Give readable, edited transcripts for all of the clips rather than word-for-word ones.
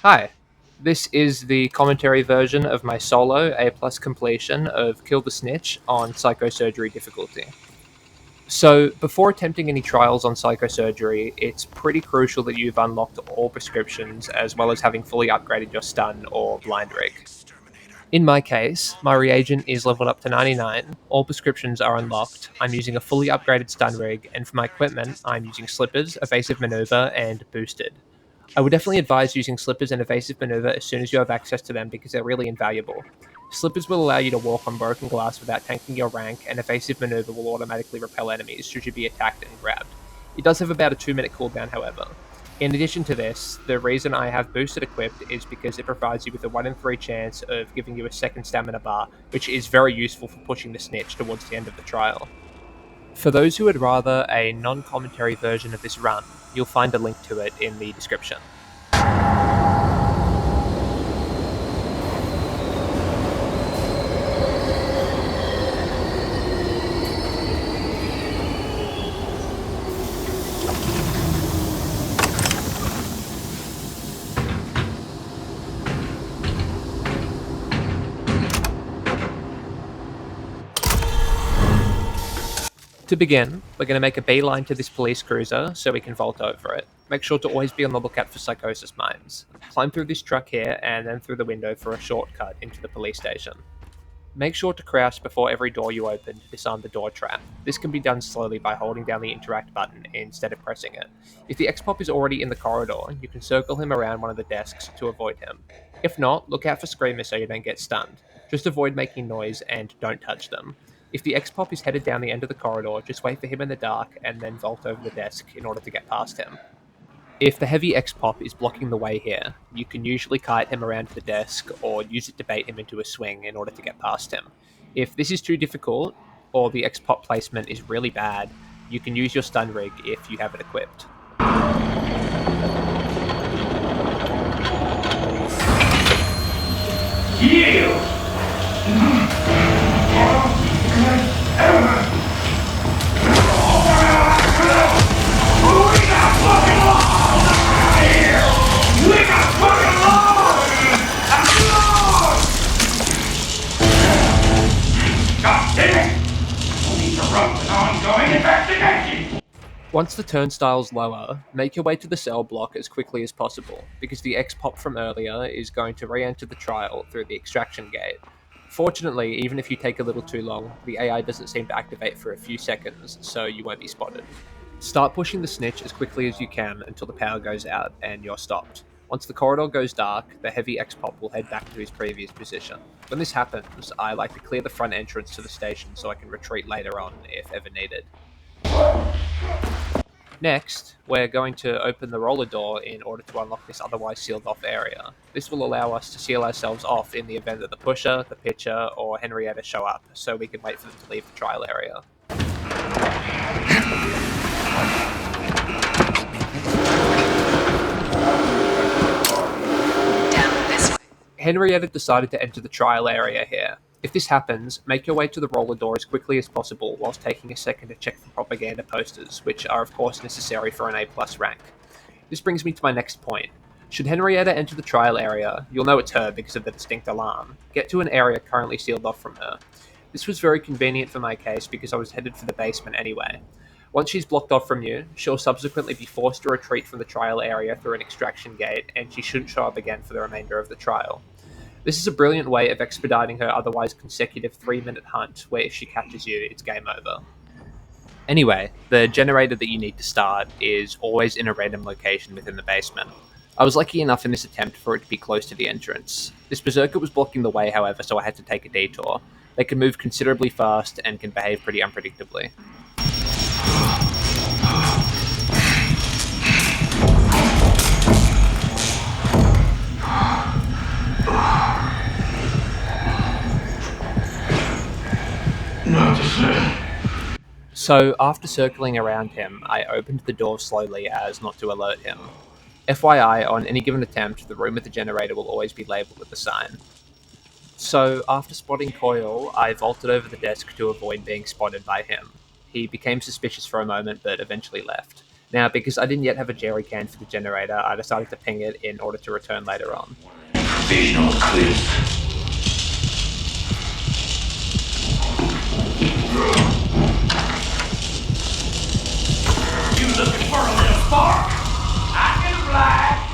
Hi, this is the commentary version of my solo A plus completion of Kill the Snitch on psychosurgery difficulty. So, before attempting any trials on psychosurgery, it's pretty crucial that you've unlocked all prescriptions as well as having fully upgraded your stun or blind rig. In my case, my reagent is leveled up to 99, all prescriptions are unlocked, I'm using a fully upgraded stun rig, and for my equipment, I'm using slippers, evasive maneuver, and boosted. I would definitely advise using slippers and evasive maneuver as soon as you have access to them because they're really invaluable. Slippers will allow you to walk on broken glass without tanking your rank, and evasive maneuver will automatically repel enemies should you be attacked and grabbed. It does have about a 2-minute cooldown, however. In addition to this, the reason I have boosted equipped is because it provides you with a 1 in 3 chance of giving you a second stamina bar, which is very useful for pushing the snitch towards the end of the trial. For those who would rather a non-commentary version of this run, you'll find a link to it in the description. To begin, we're going to make a beeline to this police cruiser so we can vault over it. Make sure to always be on the lookout for psychosis mines. Climb through this truck here and then through the window for a shortcut into the police station. Make sure to crouch before every door you open to disarm the door trap. This can be done slowly by holding down the interact button instead of pressing it. If the X-Pop is already in the corridor, you can circle him around one of the desks to avoid him. If not, look out for screamers so you don't get stunned. Just avoid making noise and don't touch them. If the X-Pop is headed down the end of the corridor, just wait for him in the dark and then vault over the desk in order to get past him. If the heavy X-Pop is blocking the way here, you can usually kite him around to the desk or use it to bait him into a swing in order to get past him. If this is too difficult, or the X-Pop placement is really bad, you can use your stun rig if you have it equipped. Once the turnstile's lower, make your way to the cell block as quickly as possible, because the X-Pop from earlier is going to re-enter the trial through the extraction gate. Fortunately, even if you take a little too long, the AI doesn't seem to activate for a few seconds, so you won't be spotted. Start pushing the snitch as quickly as you can until the power goes out and you're stopped. Once the corridor goes dark, the heavy X-Pop will head back to his previous position. When this happens, I like to clear the front entrance to the station so I can retreat later on if ever needed. Next, we're going to open the roller door in order to unlock this otherwise sealed off area. This will allow us to seal ourselves off in the event that the pusher, the pitcher, or Henrietta show up, so we can wait for them to leave the trial area. Henrietta decided to enter the trial area here. If this happens, make your way to the roller door as quickly as possible whilst taking a second to check for propaganda posters, which are of course necessary for an A+ rank. This brings me to my next point. Should Henrietta enter the trial area, you'll know it's her because of the distinct alarm. Get to an area currently sealed off from her. This was very convenient for my case because I was headed for the basement anyway. Once she's blocked off from you, she'll subsequently be forced to retreat from the trial area through an extraction gate, and she shouldn't show up again for the remainder of the trial. This is a brilliant way of expediting her otherwise consecutive 3-minute hunt, where if she catches you, it's game over. Anyway, the generator that you need to start is always in a random location within the basement. I was lucky enough in this attempt for it to be close to the entrance. This berserker was blocking the way, however, so I had to take a detour. They can move considerably fast and can behave pretty unpredictably. So, after circling around him, I opened the door slowly as not to alert him. FYI, on any given attempt, the room with the generator will always be labelled with a sign. So, after spotting Coil, I vaulted over the desk to avoid being spotted by him. He became suspicious for a moment, but eventually left. Now, because I didn't yet have a jerry can for the generator, I decided to ping it in order to return later on. Provisional cliff. You looking for a little spark? I can fly.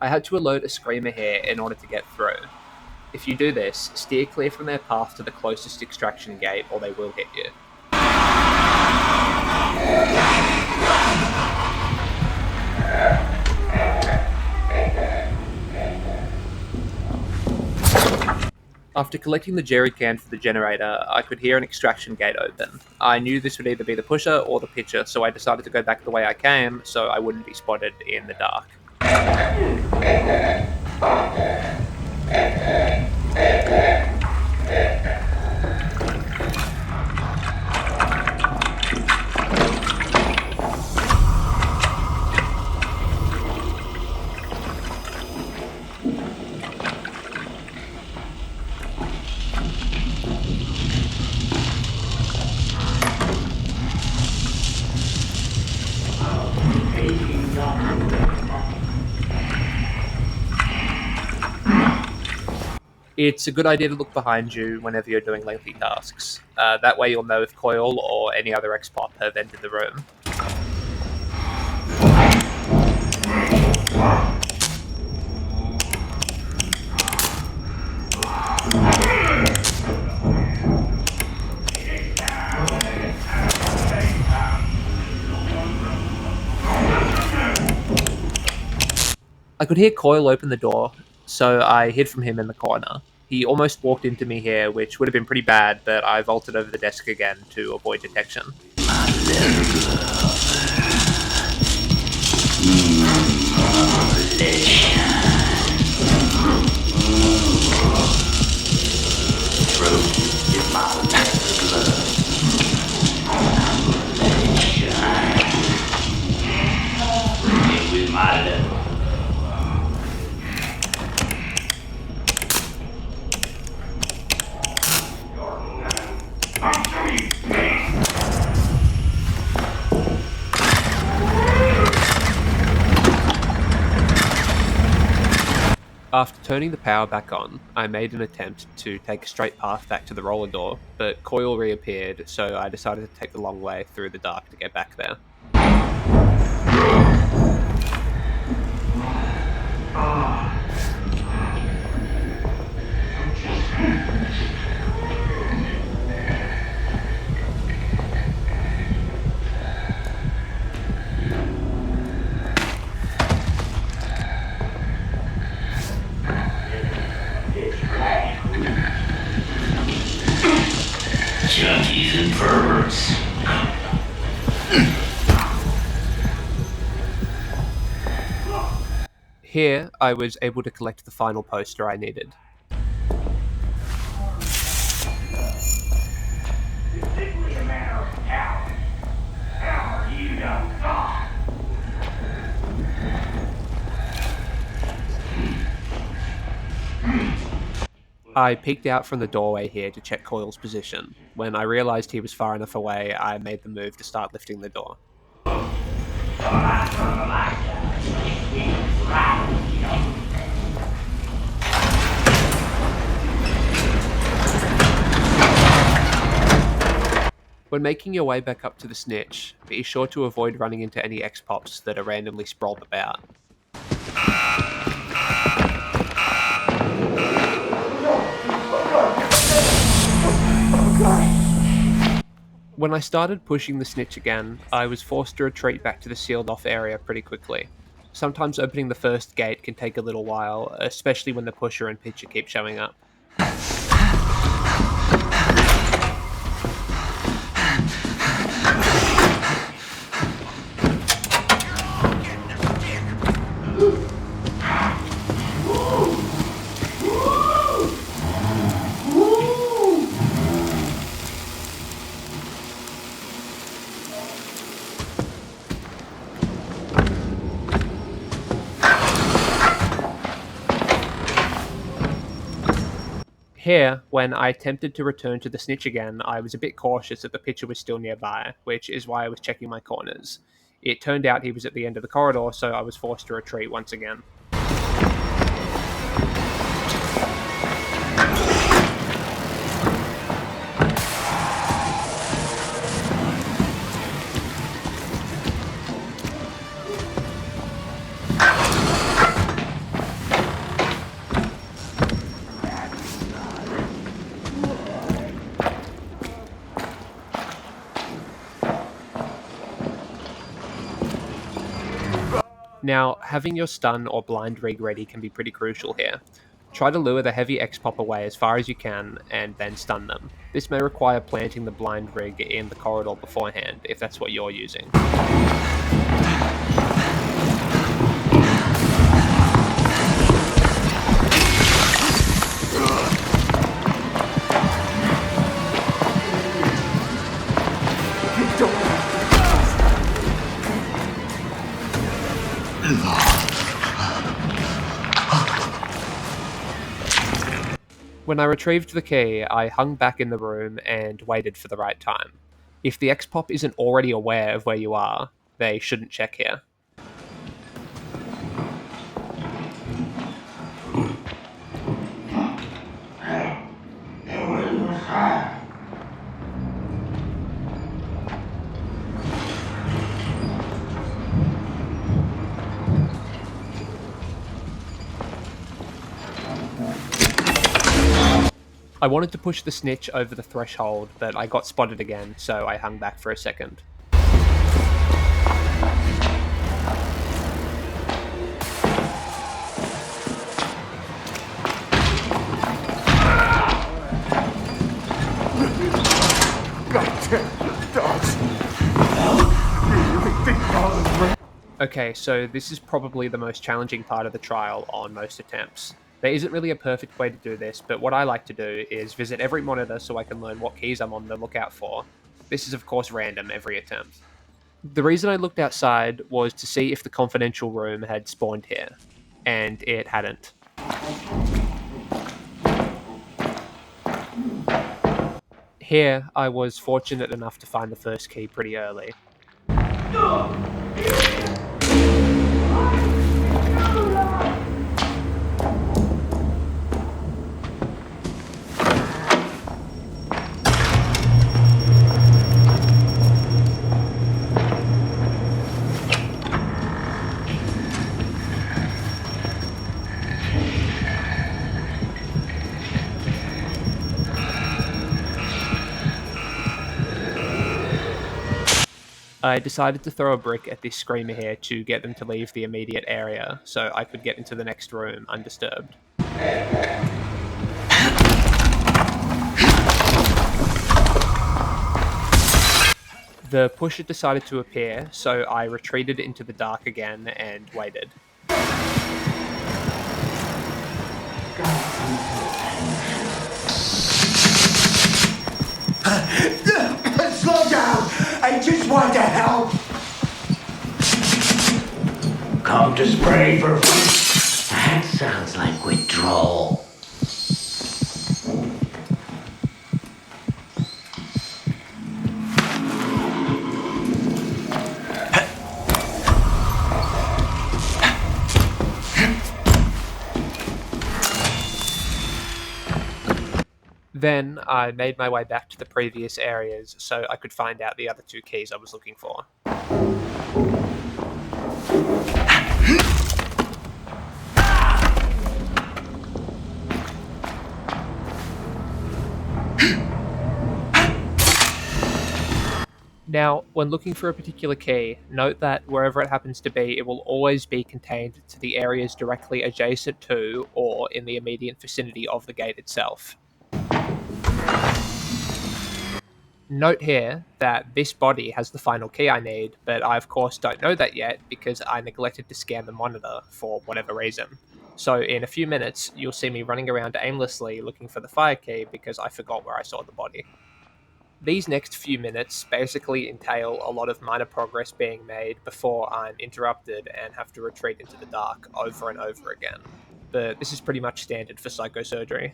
I had to alert a screamer here in order to get through. If you do this, steer clear from their path to the closest extraction gate or they will hit you. After collecting the jerry can for the generator, I could hear an extraction gate open. I knew this would either be the pusher or the pitcher, so I decided to go back the way I came so I wouldn't be spotted in the dark. It's a good idea to look behind you whenever you're doing lengthy tasks. That way you'll know if Coil or any other X-Pop have entered the room. I could hear Coil open the door, so I hid from him in the corner. He almost walked into me here, which would have been pretty bad, but I vaulted over the desk again to avoid detection. After turning the power back on, I made an attempt to take a straight path back to the roller door, but Coil reappeared, so I decided to take the long way through the dark to get back there. Junkies and perverts. Here, I was able to collect the final poster I needed. It's simply a matter of talent. How are you young God? I peeked out from the doorway here to check Coil's position. When I realized he was far enough away, I made the move to start lifting the door. When making your way back up to the Snitch, be sure to avoid running into any X-Pops that are randomly sprawled about. When I started pushing the Snitch again, I was forced to retreat back to the sealed off area pretty quickly. Sometimes opening the first gate can take a little while, especially when the pusher and pitcher keep showing up. Here, when I attempted to return to the snitch again, I was a bit cautious that the pitcher was still nearby, which is why I was checking my corners. It turned out he was at the end of the corridor, so I was forced to retreat once again. Now, having your stun or blind rig ready can be pretty crucial here. Try to lure the heavy X-pop away as far as you can, and then stun them. This may require planting the blind rig in the corridor beforehand, if that's what you're using. When I retrieved the key, I hung back in the room and waited for the right time. If the X-pop isn't already aware of where you are, they shouldn't check here. I wanted to push the snitch over the threshold, but I got spotted again, so I hung back for a second. Okay, so this is probably the most challenging part of the trial on most attempts. There isn't really a perfect way to do this, but what I like to do is visit every monitor so I can learn what keys I'm on the lookout for. This is of course random every attempt. The reason I looked outside was to see if the confidential room had spawned here, and it hadn't. Here, I was fortunate enough to find the first key pretty early. I decided to throw a brick at this screamer here to get them to leave the immediate area, so I could get into the next room undisturbed. The pusher decided to appear, so I retreated into the dark again and waited. Slow down! I just want to help! Come to spray for... That sounds like withdrawal. Then I made my way back to the previous areas so I could find out the other two keys I was looking for. Now, when looking for a particular key, note that wherever it happens to be, it will always be contained to the areas directly adjacent to or in the immediate vicinity of the gate itself. Note here that this body has the final key I need, but I of course don't know that yet because I neglected to scan the monitor for whatever reason. So in a few minutes, you'll see me running around aimlessly looking for the fire key because I forgot where I saw the body. These next few minutes basically entail a lot of minor progress being made before I'm interrupted and have to retreat into the dark over and over again. But this is pretty much standard for psychosurgery.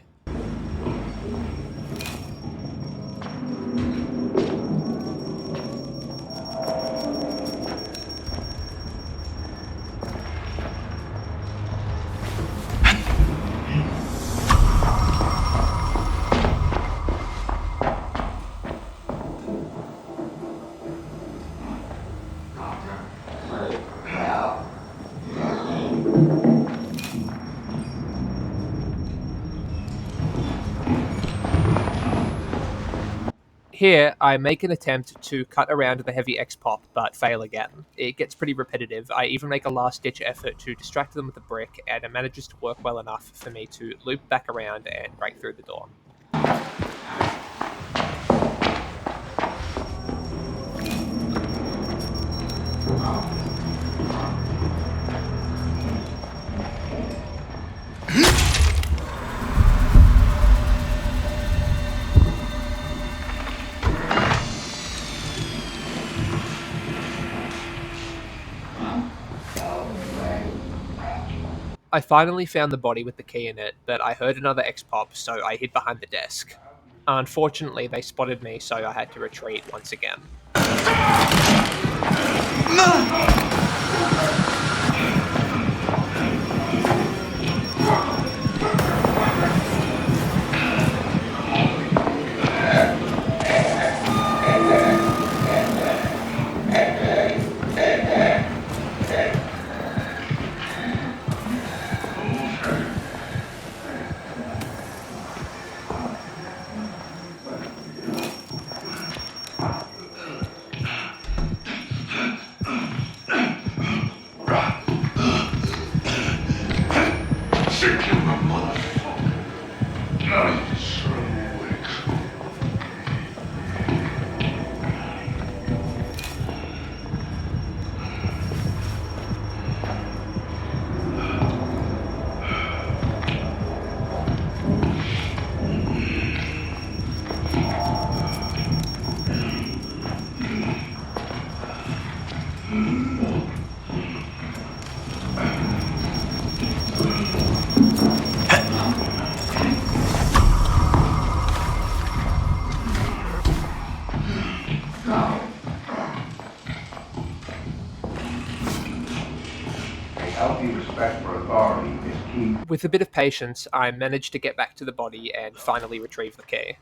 Here, I make an attempt to cut around the heavy X-pop, but fail again. It gets pretty repetitive. I even make a last-ditch effort to distract them with a brick, and it manages to work well enough for me to loop back around and break through the door. I finally found the body with the key in it, but I heard another X-pop, so I hid behind the desk. Unfortunately, they spotted me, so I had to retreat once again. With a bit of patience, I managed to get back to the body and finally retrieve the key.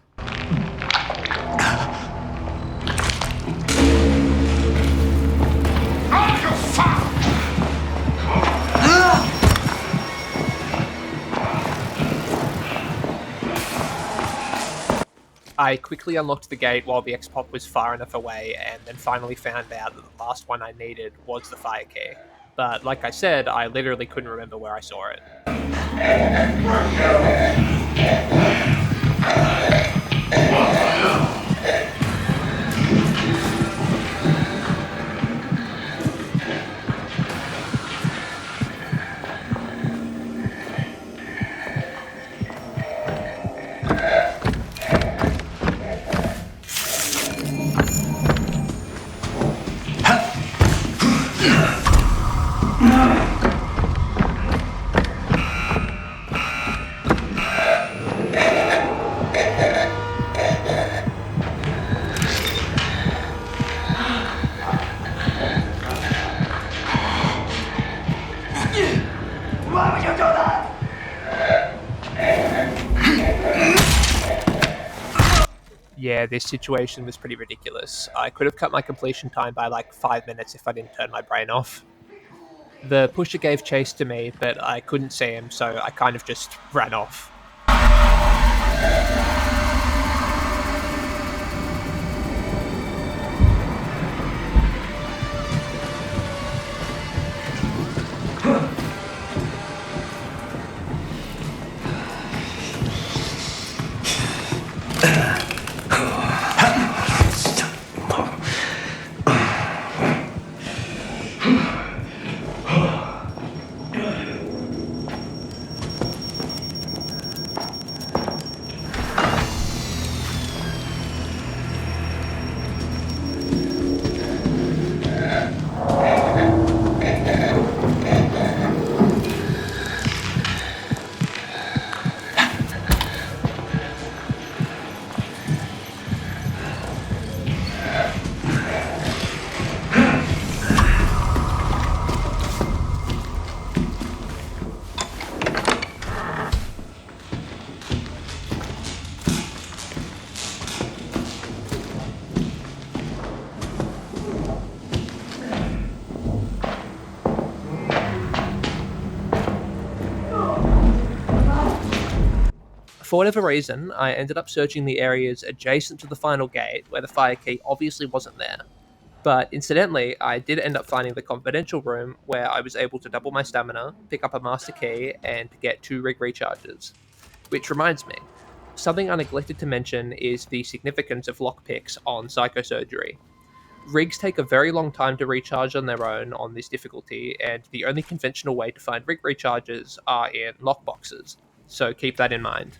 I quickly unlocked the gate while the X-pop was far enough away, and then finally found out that the last one I needed was the fire key. But like I said, I literally couldn't remember where I saw it. Yeah, this situation was pretty ridiculous. I could have cut my completion time by like 5 minutes if I didn't turn my brain off. The pusher gave chase to me, but I couldn't see him, so I kind of just ran off. For whatever reason, I ended up searching the areas adjacent to the final gate where the fire key obviously wasn't there. But incidentally, I did end up finding the confidential room where I was able to double my stamina, pick up a master key, and get 2 rig recharges. Which reminds me, something I neglected to mention is the significance of lockpicks on psychosurgery. Rigs take a very long time to recharge on their own on this difficulty, and the only conventional way to find rig recharges are in lockboxes, so keep that in mind.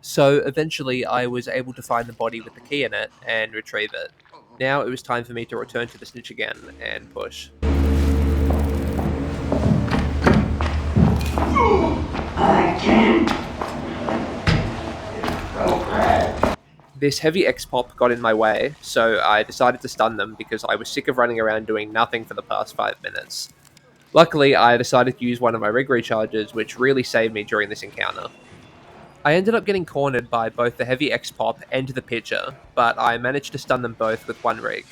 So eventually I was able to find the body with the key in it and retrieve it. Now it was time for me to return to the snitch again and push. This heavy X-pop got in my way, so I decided to stun them because I was sick of running around doing nothing for the past 5 minutes. Luckily, I decided to use one of my rig recharges, which really saved me during this encounter. I ended up getting cornered by both the heavy X-pop and the pitcher, but I managed to stun them both with 1 rig.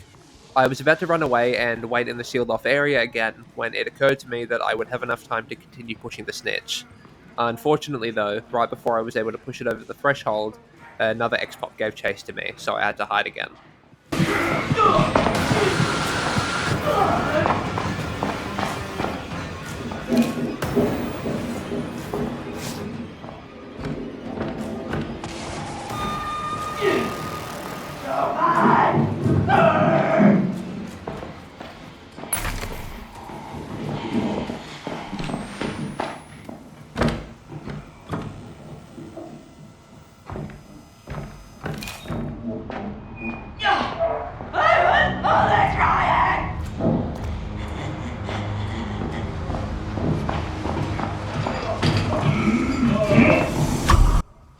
I was about to run away and wait in the sealed off area again when it occurred to me that I would have enough time to continue pushing the snitch. Unfortunately though, right before I was able to push it over the threshold, another X-pop gave chase to me, so I had to hide again.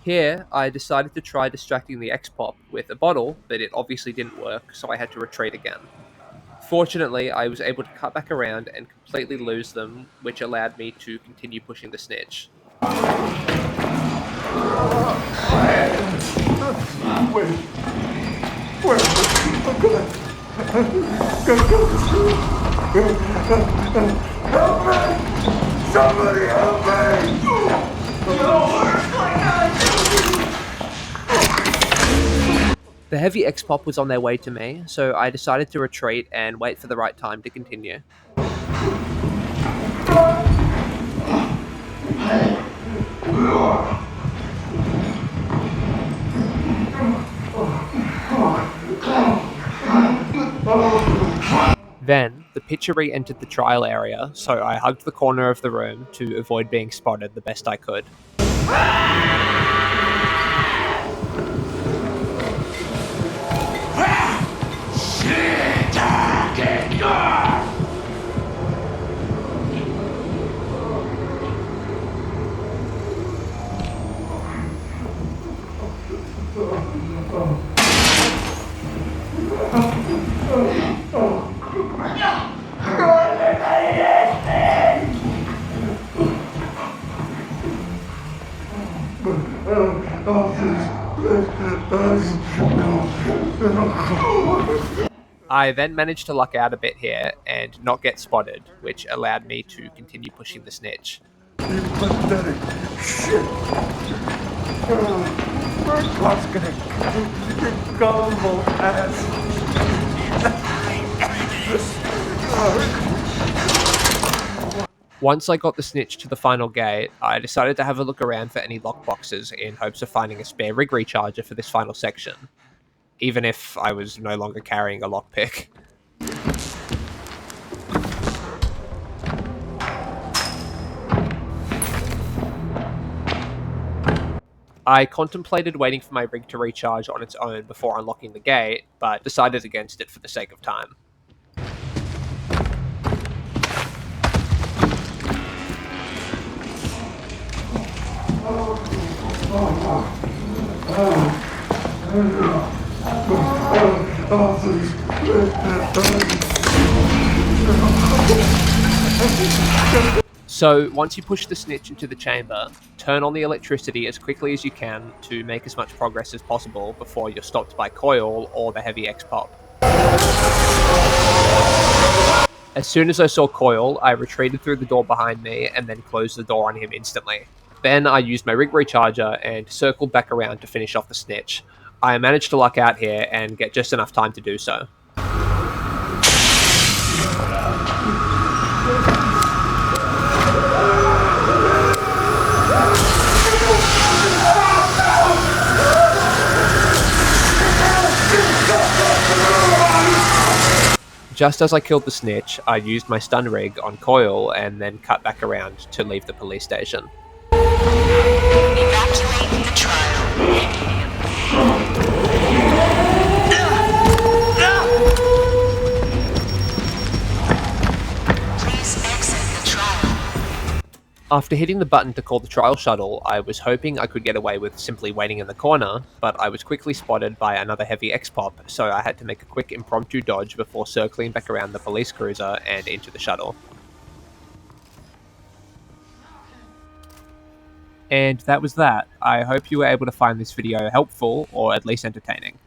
Here, I decided to try distracting the X-pop with a bottle, but it obviously didn't work, so I had to retreat again. Fortunately, I was able to cut back around and completely lose them, which allowed me to continue pushing the snitch. Somebody help me! The heavy X-pop was on their way to me, so I decided to retreat and wait for the right time to continue. Then, the pitcher re-entered the trial area, so I hugged the corner of the room to avoid being spotted the best I could. I then managed to luck out a bit here and not get spotted, which allowed me to continue pushing the snitch. You pathetic shit. God's gonna you gullible ass. Once I got the snitch to the final gate, I decided to have a look around for any lockboxes in hopes of finding a spare rig recharger for this final section, even if I was no longer carrying a lockpick. I contemplated waiting for my rig to recharge on its own before unlocking the gate, but decided against it for the sake of time. So, once you push the snitch into the chamber, turn on the electricity as quickly as you can to make as much progress as possible before you're stopped by Coil or the heavy X-Pop. As soon as I saw Coil, I retreated through the door behind me and then closed the door on him instantly. Then I used my rig recharger and circled back around to finish off the snitch. I managed to luck out here and get just enough time to do so. Just as I killed the snitch, I used my stun rig on Coil and then cut back around to leave the police station. Evacuate the trial. Please exit the trial. After hitting the button to call the trial shuttle, I was hoping I could get away with simply waiting in the corner, but I was quickly spotted by another heavy X-Pop, so I had to make a quick impromptu dodge before circling back around the police cruiser and into the shuttle. And that was that. I hope you were able to find this video helpful, or at least entertaining.